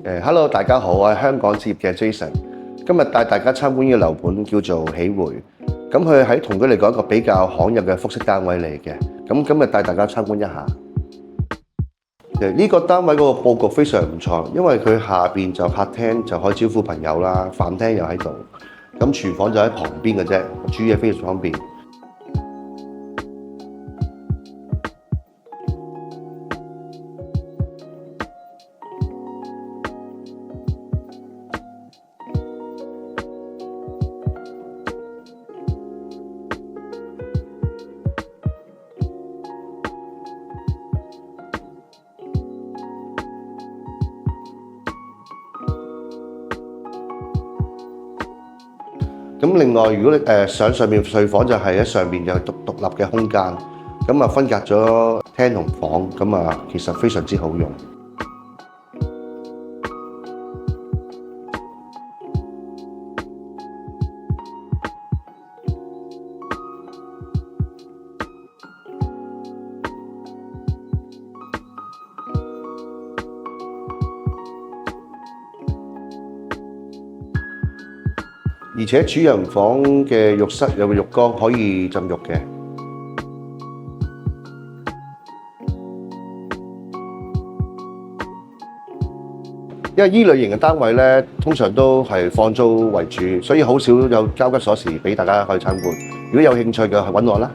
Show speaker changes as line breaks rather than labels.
Hello，大家好，我係香港置業嘅 Jason。今日帶大家參觀呢個樓盤叫做喜匯。咁佢喺同區嚟講一個比較罕有嘅複式單位嚟嘅。咁今日帶大家參觀一下。呢個單位嗰個佈局非常唔錯，因為佢下邊就客廳就可以招呼朋友啦，飯廳又喺度。咁廚房就喺旁邊嘅啫，煮嘢非常方便。咁另外，如果你上面睡房就係喺上面有獨立嘅空間，咁啊分隔咗廳同房，咁啊其實非常之好用。而且主人房嘅浴室有個浴缸可以浸浴嘅。因為依類型嘅單位咧，通常都係放租為主，所以好少有交吉鎖匙俾大家去參觀。如果有興趣嘅，揾我啦。